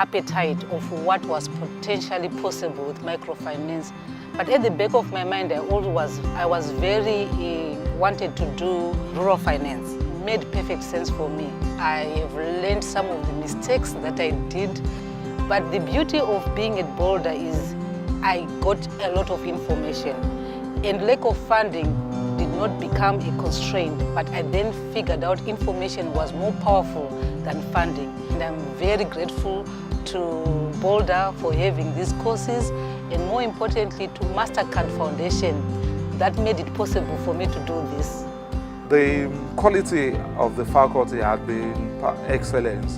appetite of what was potentially possible with microfinance. But at the back of my mind, I was very wanted to do rural finance. It made perfect sense for me. I have learned some of the mistakes that I did. But the beauty of being at Boulder is I got a lot of information. And lack of funding did not become a constraint, but I then figured out information was more powerful than funding. And I'm very grateful to Boulder for having these courses, and more importantly to MasterCard Foundation that made it possible for me to do this. The quality of the faculty has been excellent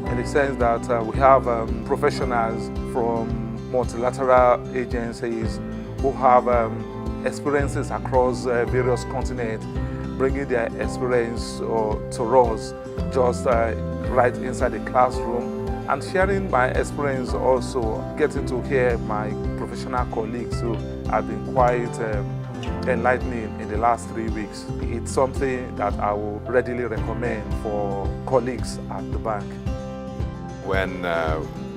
in the sense that we have professionals from multilateral agencies who have experiences across various continents, bringing their experience to us just right inside the classroom, and sharing my experience also, getting to hear my professional colleagues who have been quite enlightening in the last 3 weeks. It's something that I will readily recommend for colleagues at the bank. When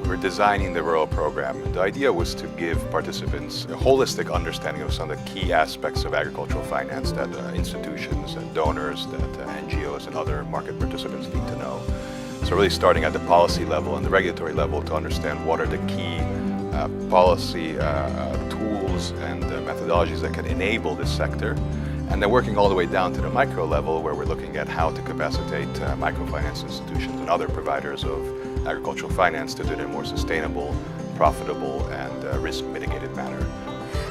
we were designing the rural program, the idea was to give participants a holistic understanding of some of the key aspects of agricultural finance that institutions and donors, that NGOs and other market participants need to know. So really starting at the policy level and the regulatory level to understand what are the key policy tools and methodologies that can enable this sector, and then working all the way down to the micro level where we're looking at how to capacitate microfinance institutions and other providers of agricultural finance to do it in a more sustainable, profitable and risk-mitigated manner.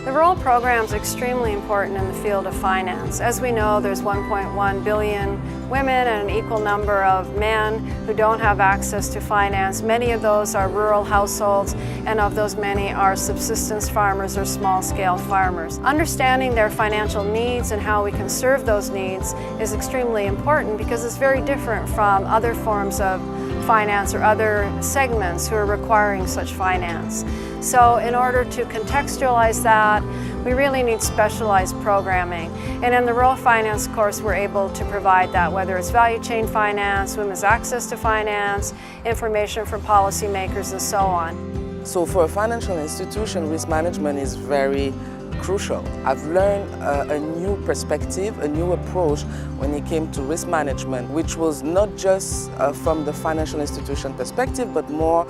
The rural program is extremely important in the field of finance. As we know, there's 1.1 billion women and an equal number of men who don't have access to finance. Many of those are rural households, and of those many are subsistence farmers or small-scale farmers. Understanding their financial needs and how we can serve those needs is extremely important because it's very different from other forms of finance or other segments who are requiring such finance. So in order to contextualize that, we really need specialized programming. And in the rural finance course, we're able to provide that, whether it's value chain finance, women's access to finance, information for policymakers, and so on. So for a financial institution, risk management is very crucial. I've learned a new perspective, a new approach when it came to risk management, which was not just from the financial institution perspective, but more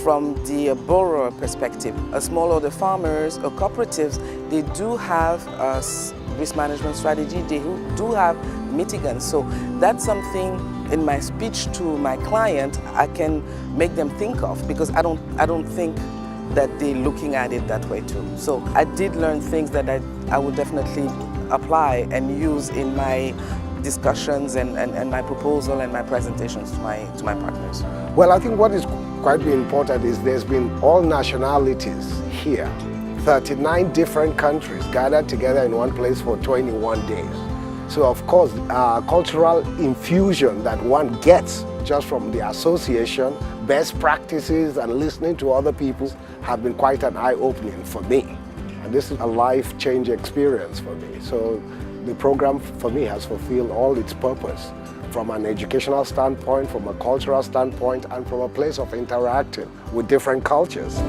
from the borrower perspective. Smallholder farmers or cooperatives, they do have a risk management strategy, they do have mitigants. So that's something in my speech to my client I can make them think of, because I don't think that they're looking at it that way too. So I did learn things that I would definitely apply and use in my discussions and my proposal and my presentations to my partners. Well, I think what is quite important is there's been all nationalities here. 39 different countries gathered together in one place for 21 days. So of course, cultural infusion that one gets just from the association, best practices and listening to other people have been quite an eye-opening for me. And this is a life-change experience for me. So the program for me has fulfilled all its purpose from an educational standpoint, from a cultural standpoint, and from a place of interacting with different cultures.